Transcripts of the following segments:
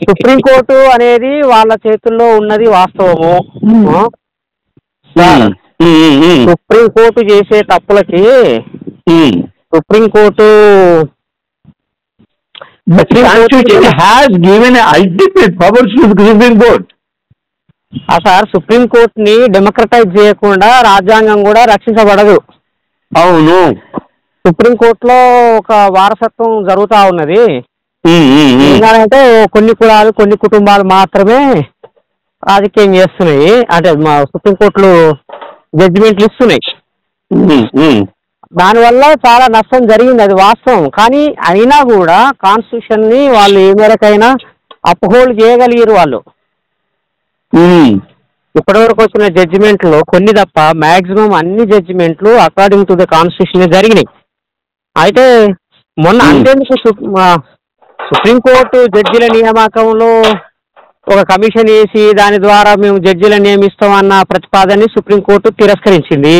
Supreme court అనేది వాళ్ళ చేతుల్లో ఉన్నది వాస్తవము. సుప్రీంకోర్టు చేసే తప్పులకి సుప్రీంకోర్టు సార్ సుప్రీంకోర్టుని డెమోక్రటైజ్ చేయకుండా రాజ్యాంగం కూడా రక్షించబడదు. అవును, సుప్రీంకోర్టులో ఒక వారసత్వం జరుగుతూ ఉన్నది. ఏంటంటే కొన్ని కులాలు కొన్ని కుటుంబాలు మాత్రమే రాజకీయం చేస్తున్నాయి, అంటే మా సుప్రీంకోర్టులు జడ్జిమెంట్లు ఇస్తున్నాయి. దానివల్ల చాలా నష్టం జరిగింది, అది వాస్తవం. కానీ అయినా కూడా కాన్స్టిట్యూషన్ ని వాళ్ళు ఏ మేరకైనా అప్హోల్డ్ చేయగలిగారు వాళ్ళు. ఇప్పటివరకు వచ్చిన జడ్జిమెంట్లో కొన్ని తప్ప మ్యాక్సిమం అన్ని జడ్జిమెంట్లు అకార్డింగ్ టు ద కాన్స్టిట్యూషన్ జరిగినాయి. అయితే మొన్న అంతేందుకు సుప్రీంకోర్టు జడ్జిల నియామకంలో ఒక కమిషన్ వేసి దాని ద్వారా మేము జడ్జిలను నియమిస్తామన్న ప్రతిపాదనని సుప్రీంకోర్టు తిరస్కరించింది.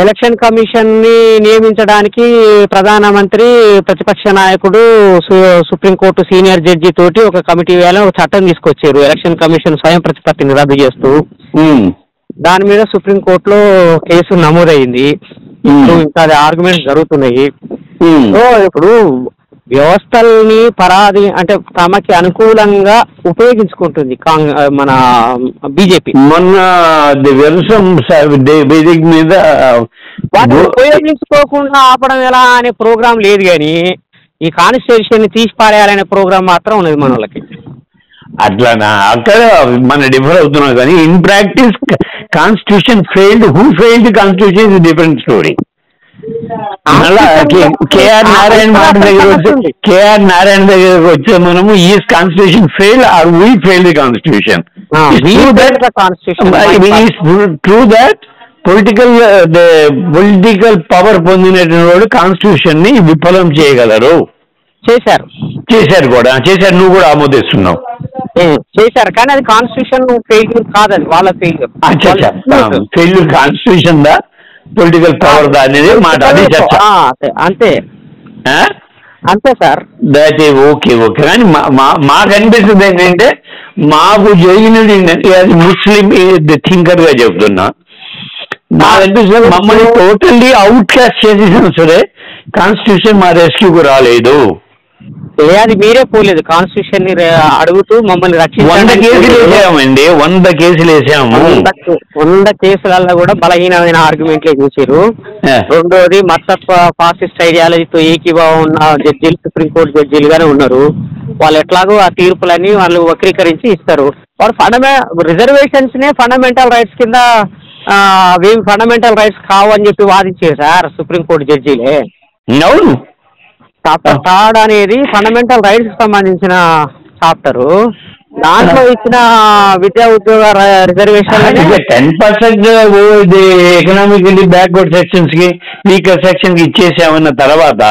ఎలక్షన్ కమిషన్ ని నియమించడానికి ప్రధానమంత్రి ప్రతిపక్ష నాయకుడు సుప్రీంకోర్టు సీనియర్ జడ్జి తోటి ఒక కమిటీ వేళ ఒక చట్టం తీసుకొచ్చారు, ఎలక్షన్ కమిషన్ స్వయం ప్రతిపత్తిని రద్దు చేస్తూ. దాని మీద సుప్రీంకోర్టులో కేసు నమోదైంది. ఇంకా అది ఆర్గ్యుమెంట్స్ జరుగుతున్నాయి. సో ఇప్పుడు వ్యవస్థల్ని అంటే తమకి అనుకూలంగా ఉపయోగించుకుంటుంది మన బీజేపీ. మొన్న వేదిక మీద ఉపయోగించుకోకుండా ఆపడం ఎలా అనే ప్రోగ్రాం లేదు, కానీ ఈ కాన్స్టిట్యూషన్ ని తీసి పారేయాలనే ప్రోగ్రాం మాత్రం ఉన్నది మన వాళ్ళకి. అట్లానా? అక్కడ మన డిఫర్ అవుతున్నాం, కానీ in practice constitution failed. Who failed constitution is different story. KR Narayana దగ్గరకు వచ్చే మనము is constitution fail or we fail the constitution. True that political power పొందినటువంటి వాడు కాన్స్టిట్యూషన్ ని విఫలం చేయగలరు. చేశారు కూడా, నువ్వు కూడా ఆమోదిస్తున్నావు. చేశారు, కానీ అది కాన్స్టిట్యూషన్ ఫెయిల్యూర్ కాదు, అది వాళ్ళ ఫెయిల్యూర్. ఫెయిల్యూర్ కాన్స్టిట్యూషన్ దా పొలిటికల్ పవర్ దా అనేది మాట, అది చర్చ. అంతే అంతే సార్. That okay. కానీ మాకు అనిపిస్తుంది ఏంటంటే, మాకు జరిగినది ఏంటంటే, అది ముస్లిం థింకర్ గా చెప్తున్నా, నాకు అనిపిస్తుంది మమ్మల్ని టోటల్లీ అవుట్ క్యాస్ట్ చేసేసినా సరే కాన్స్టిట్యూషన్ మా రెస్క్యూకు రాలేదు. అది మీరే పోలేదు కాన్స్టిట్యూషన్ ని అడుగుతూ మమ్మల్ని 100 కేసులు వేసామండి. 100 కేసులు వేసాము. 100 కేసులలో కూడా బలహీనమైన ఆర్గ్యుమెంట్లే చూసారు. రెండోది మతత్వ ఫాసిస్ట్ ఐడియాలజీతో ఏకీభావం ఉన్న జడ్జీలు సుప్రీంకోర్టు జడ్జీలుగానే ఉన్నారు. వాళ్ళు ఎట్లాగో ఆ తీర్పులన్నీ వాళ్ళు వక్రీకరించి ఇస్తారు. వాళ్ళు రిజర్వేషన్స్ నే ఫండమెంటల్ రైట్స్ కింద అవి ఫండమెంటల్ రైట్స్ కావు అని చెప్పి వాదించారు సార్ సుప్రీంకోర్టు జడ్జీలే. అవును, చాప్టర్ 3 అనేది ఫండమెంటల్ రైట్స్ కి సంబంధించిన చాప్టరు. దాంట్లో ఇచ్చిన విద్యా ఉద్యోగ రిజర్వేషన్ 10% ఎకనామికల్లీ బ్యాక్వర్డ్ సెక్షన్స్ కి వీకర్ సెక్షన్ కి ఇచ్చేసామన్న తర్వాత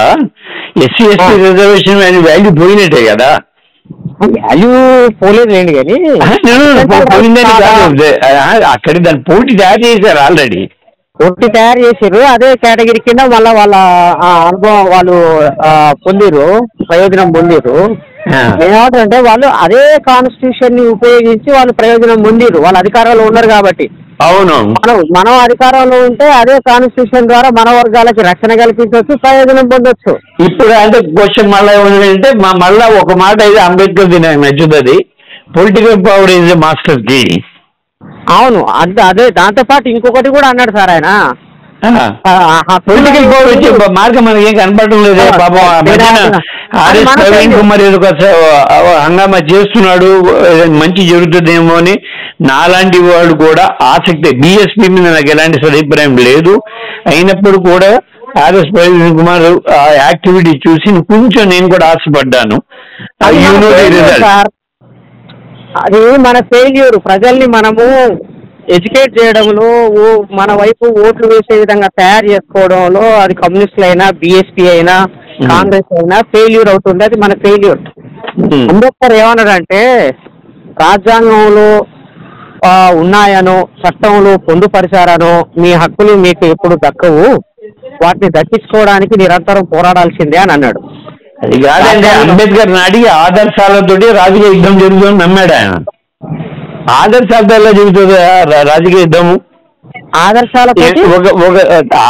ఎస్సీ ఎస్టీ రిజర్వేషన్ వాల్యూ పోయినట్టే కదా. వాల్యూ పోలేదులేండి, కానీ పోయిందని కాదు, అక్కడ దాన్ని పోటీ తయారు చేశారు, ఆల్రెడీ పోటీ తయారు చేసారు. అదే కేటగిరీ కింద మళ్ళీ వాళ్ళ అనుభవం వాళ్ళు ప్రయోజనం పొందిరు. ఏమంటారంటే వాళ్ళు అదే కాన్స్టిట్యూషన్ ని ఉపయోగించి వాళ్ళు ప్రయోజనం పొందిరు, వాళ్ళ అధికారంలో ఉన్నారు కాబట్టి. అవును, మనం అధికారంలో ఉంటే అదే కాన్స్టిట్యూషన్ ద్వారా మన వర్గాలకి రక్షణ కల్పించవచ్చు, ప్రయోజనం పొందొచ్చు. ఇప్పుడు అంటే క్వశ్చన్ మళ్ళీ ఏమంటే మళ్ళా ఒక మాట అయితే అంబేద్కర్ నాకు నచ్చుతుంది, political power is a master key. అవును, అదే దాంతో పాటు ఇంకొకటి కూడా అన్నాడు సార్ ఆయన, పొలిటికల్ పవర్ వచ్చే మార్గం మనకి ఏం కనపడటం లేదు. పాపం ప్రవీణ్ కుమార్ ఏదో హంగామా చేస్తున్నాడు, మంచి జరుగుతుందేమో అని. నాలాంటి వాడు కూడా ఆసక్తి, బీఎస్పీ మీద నాకు ఎలాంటి సదుపాయం లేదు, అయినప్పుడు కూడా ఆర్ఎస్ ప్రవీణ్ కుమార్ ఆ యాక్టివిటీ చూసి కొంచెం నేను కూడా ఆశపడ్డాను. అది మన ఫెయిల్యూర్. ప్రజల్ని మనము ఎడ్యుకేట్ చేయడంలో, మన వైపు ఓట్లు వేసే విధంగా తయారు చేసుకోవడంలో అది కమ్యూనిస్టులు అయినా బీఎస్పీ అయినా కాంగ్రెస్ అయినా ఫెయిల్యూర్ అవుతుంది. అది మన ఫెయిల్యూర్. అంబేద్కర్ ఏమన్నాడంటే, రాజ్యాంగంలో ఉన్నాయనో చట్టంలో పొందుపరిచారనో మీ హక్కులు మీకు ఎప్పుడు దక్కవు, వాటిని దక్కించుకోవడానికి నిరంతరం పోరాడాల్సిందే అని అన్నాడు. అది కాదండి, అంబేద్కర్ అడిగి ఆదర్శాలతోటి రాజకీయ యుద్ధం జరుగుతుందని నమ్మాడు ఆయన. ఆదర్శాలతో ఎలా జరుగుతుంది రాజకీయ యుద్ధము? ఒక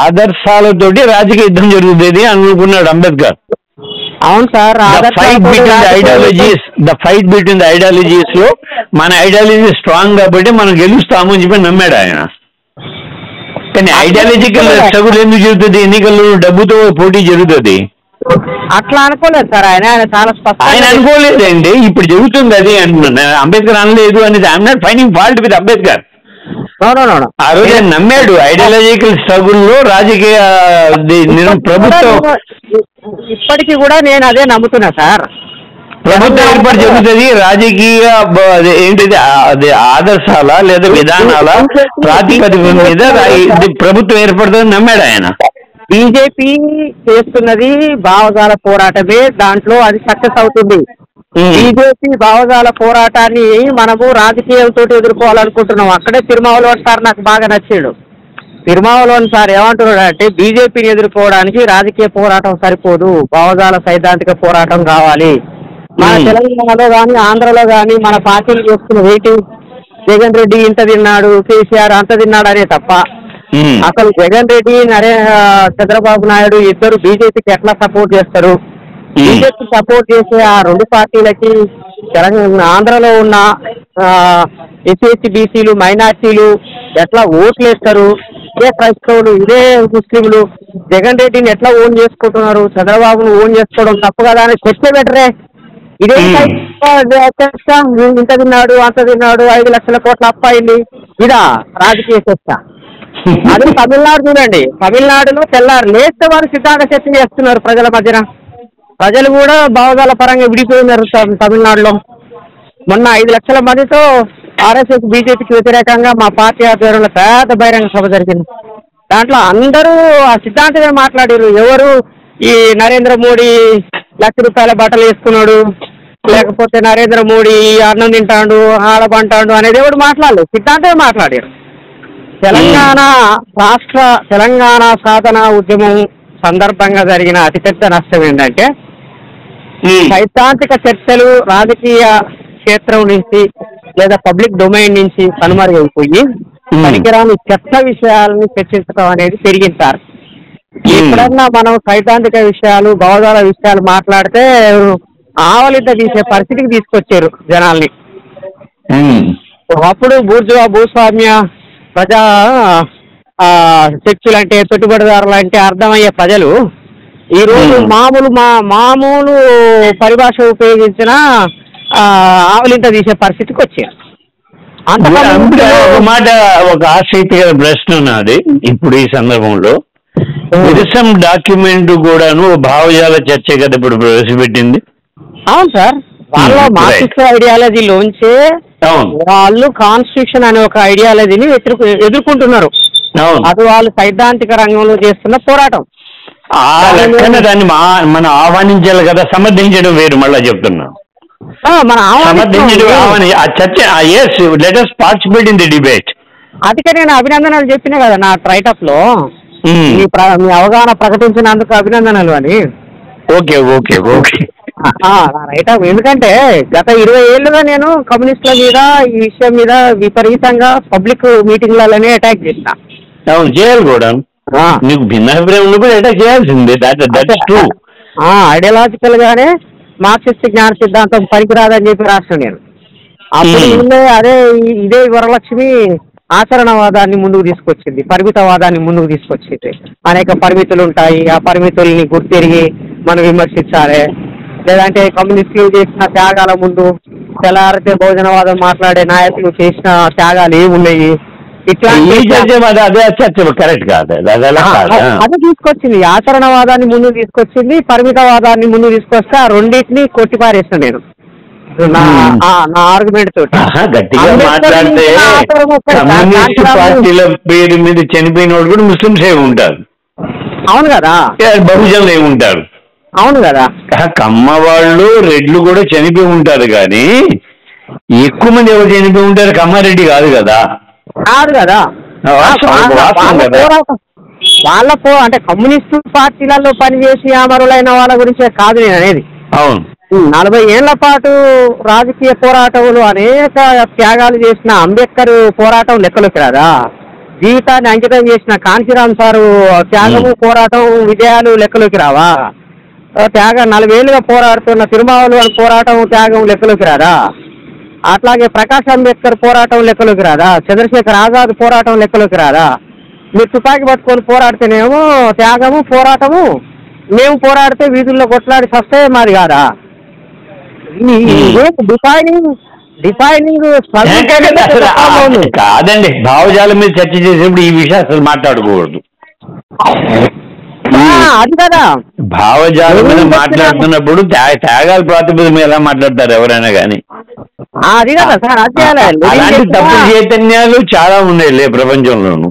ఆదర్శాలతోటి రాజకీయ యుద్ధం జరుగుతుంది అనుకున్నాడు అంబేద్కర్. అవును sir. The fight between the ideologies లో మన ఐడియాలజీ స్ట్రాంగ్ కాబట్టి మనం గెలుస్తాము అని చెప్పి నమ్మాడు ఆయన. కానీ ఐడియాలజికల్ స్ట్రగుల్ ఎందుకు జరుగుతుంది? ఎన్నికల్లో డబ్బుతో పోటీ జరుగుతుంది. అట్లా అనుకోలేదు సార్ ఆయన చాలా స్పష్టంగా. ఆయన అనుకోలేదండి, ఇప్పుడు జరుగుతుంది అది అంటున్నాను. అంబేద్కర్ అనలేదు అనేది I'm not finding fault with Ambedkar. ఆ రోజు ఆయన నమ్మాడు ఐడియాలజికల్ స్ట్రగుల్ లో రాజకీయ ప్రభుత్వం. ఇప్పటికీ కూడా నేను అదే నమ్ముతున్నా సార్. ప్రభుత్వం ఏర్పాటు జరుగుతుంది రాజకీయ ఏంటిది అది ఆదర్శాల లేదా విధానాల ప్రాతిపదిక మీద ప్రభుత్వం ఏర్పడుతుందని నమ్మాడు ఆయన. బీజేపీ చేస్తున్నది భావజాల పోరాటమే, దాంట్లో అది సక్సెస్ అవుతుంది. బీజేపీ భావజాల పోరాటాన్ని మనము రాజకీయంతో ఎదుర్కోవాలనుకుంటున్నాం. అక్కడే తిరుమావలోని సార్ నాకు బాగా నచ్చాడు. తిరుమావలోని సార్ ఏమంటున్నాడు అంటే బీజేపీని ఎదుర్కోవడానికి రాజకీయ పోరాటం సరిపోదు, భావజాల సైద్ధాంతిక పోరాటం కావాలి. మన తెలంగాణలో కానీ ఆంధ్రలో కానీ మన పార్టీలు చేస్తున్న వెయిటింగ్ జగన్ రెడ్డి ఇంత తిన్నాడు, కేసీఆర్ అంత తిన్నాడు అనే తప్ప అసలు జగన్ రెడ్డి చంద్రబాబు నాయుడు ఇద్దరు బీజేపీకి ఎట్లా సపోర్ట్ చేస్తారు? బీజేపీ సపోర్ట్ చేసే ఆ రెండు పార్టీలకి తెలంగాణ ఆంధ్రలో ఉన్న ఎస్సీ బీసీలు మైనార్టీలు ఎట్లా ఓట్లు వేస్తారు? ఇదే క్రైస్తవులు, ఇదే ముస్లింలు జగన్ రెడ్డిని ఎట్లా ఓన్ చేసుకుంటున్నారు? చంద్రబాబును ఓన్ చేసుకోవడం తప్పు కదా అని చర్చ పెట్టరే. ఇదే ఇంత తిన్నాడు అంత తిన్నాడు 5 లక్షల కోట్ల అప్పాయింది, ఇదా రాజకీయ చర్చ? అది తమిళనాడు చూడండి, తమిళనాడులో తెల్లారు లేస్తే వారు సిద్ధాంత చర్చ చేస్తున్నారు ప్రజల మధ్యన. ప్రజలు కూడా భావజాల పరంగా విడిపోయినారు తమిళనాడులో. మొన్న 5 లక్షల మందితో ఆర్ఎస్ఎస్ బీజేపీకి వ్యతిరేకంగా మా పార్టీ ఆధ్వర్యంలో పెద్ద బహిరంగ సభ జరిగింది. దాంట్లో అందరూ ఆ సిద్ధాంతమే మాట్లాడారు. ఎవరు ఈ నరేంద్ర మోడీ ₹1,00,000 బట్టలు వేసుకున్నాడు, లేకపోతే నరేంద్ర మోడీ అన్నం తింటాడు ఆడబంటాడు అనేది ఎవడు మాట్లాడలేదు, సిద్ధాంతమే మాట్లాడారు. తెలంగాణ సాధన ఉద్యమం సందర్భంగా జరిగిన అతిపెద్ద నష్టం ఏంటంటే సైద్ధాంతిక చర్చలు రాజకీయ క్షేత్రం నుంచి లేదా పబ్లిక్ డొమైన్ నుంచి కనుమరుగైపోయి పనికిరాని చెత్త విషయాలను చర్చించడం అనేది పెరిగింటారు. ఎప్పుడన్నా మనం సైద్ధాంతిక విషయాలు భావజాల విషయాలు మాట్లాడితే ఆవలింత తీసే పరిస్థితికి తీసుకొచ్చారు జనాల్ని. అప్పుడు భూస్వామ్య ప్రజా శక్తులు అంటే పెట్టుబడిదారులు అంటే అర్థమయ్యే ప్రజలు ఈరోజు మామూలు పరిభాష ఉపయోగించిన ఆవలింత తీసే పరిస్థితికి వచ్చారు. ఒక మాట, ఒక ఆసక్తికర ప్రశ్న ఉన్నది ఇప్పుడు ఈ సందర్భంలో. విరసం డాక్యుమెంట్ కూడాను భావజాల చర్చ కదా ఇప్పుడు ప్రవేశపెట్టింది. అవును సార్, వాళ్ళ మార్క్సిస్ట్ ఐడియాలజీలోంచే వాళ్ళు కాన్స్టిట్యూషన్ అనే ఒక ఐడియాలజీని ఎదుర్కొంటున్నారు. అది వాళ్ళు సైద్ధాంతిక రంగంలో చేస్తున్న పోరాటం. దాన్ని మనం ఆహ్వానించాలి కదా, సమర్థించడం వేరు. మళ్ళా చెప్తున్నా, మన డిబేట్. అందుకే నేను అభినందనలు చెప్పినా కదా నా రైటప్ లో, మీ అవగాహన ప్రకటించినందుకు అభినందనలు అని. Okay okay okay write-up. ఎందుకంటే గత 20 ఏళ్లుగా నేను కమ్యూనిస్టుల మీద ఈ విషయం మీద విపరీతంగా పబ్లిక్ మీటింగ్లలోనే అటాక్ చేసిన. అవును, చేయాలి కూడా. నీకు భిన్న అభిప్రాయం ఉన్నప్పుడు అటాక్ చేయాల్సిందే. ఐడియాలజికల్ గానే మార్క్సిస్ట్ జ్ఞాన సిద్ధాంతం పనికిరాదని చెప్పి రాసిన నేను. అప్పుడు ఇదే వరలక్ష్మి ఆచరణవాదాన్ని ముందుకు తీసుకొచ్చింది, పరిమితవాదాన్ని ముందుకు తీసుకొచ్చింది. అనేక పరిమితులు ఉంటాయి, ఆ పరిమితుల్ని గుర్తిరిగి మనం విమర్శించాలి. లేదంటే కమ్యూనిస్టులు చేసిన త్యాగాల ముందు తెల్లారితే భోజనవాదం మాట్లాడే నాయకులు చేసిన త్యాగాలు ఏమున్నాయి, ఇట్లా కరెక్ట్ కాదు. అది తీసుకొచ్చింది, ఆచరణవాదాన్ని ముందుకు తీసుకొచ్చింది, పరిమితవాదాన్ని ముందుకు తీసుకొస్తే ఆ రెండింటిని కొట్టిపారేసిన నేను నా ఆర్గ్యుమెంట్ తోటి. గట్టిగా మాట్లాడితే కమ్యూనిస్ట్ పార్టీల పేరు మీద చనిపోయిన వాళ్ళు కూడా ముస్లింస్ ఏమి ఉంటారు. అవును కదా, బహుజనులు ఏమి ఉంటారు. అవును కదా, కమ్మ వాళ్ళు రెడ్లు కూడా చనిపోయి ఉంటారు. కానీ ఎక్కువ మంది ఎవరు చనిపోయి ఉంటారు? కమ్మారెడ్డి కాదు కదా. కాదు కదా. వాళ్ళ అంటే కమ్యూనిస్టు పార్టీలలో పనిచేసి అమరులైన వాళ్ళ గురించే కాదు నేను అనేది. అవును. 40 ఏళ్ల పాటు రాజకీయ పోరాటంలో అనేక త్యాగాలు చేసిన అంబేద్కర్ పోరాటం లెక్కలోకి రాదా? జీవితాన్ని అంకితం చేసిన కాంచీరామ్ సారు త్యాగము పోరాటం విజయాలు లెక్కలోకి రావా? 40 ఏళ్ళుగా పోరాడుతున్న తిరుమావళి పోరాటం త్యాగం లెక్కలోకి రాదా? అట్లాగే ప్రకాష్ అంబేద్కర్ పోరాటం లెక్కలోకి రాదా? చంద్రశేఖర్ ఆజాద్ పోరాటం లెక్కలోకి రాదా? మీరు తుపాకీ పట్టుకొని పోరాడితేనేమో త్యాగము పోరాటము, మేము పోరాడితే వీధుల్లో కొట్లాడి సస్తే మాది కాదా? డిఫైనింగ్ కాదండి. భావజాలం మీద చర్చ చేసేప్పుడు ఈ విషయం అసలు మాట్లాడకూడదు. అది కదా, భావజాలం మీద మాట్లాడుతున్నప్పుడు త్యాగాల ప్రాతిపదిక మీద ఎలా మాట్లాడతారు ఎవరైనా కానీ? అది కదా సార్, అలాంటి తప్పు చైతన్యాలు చాలా ఉన్నాయి ప్రపంచంలోనూ.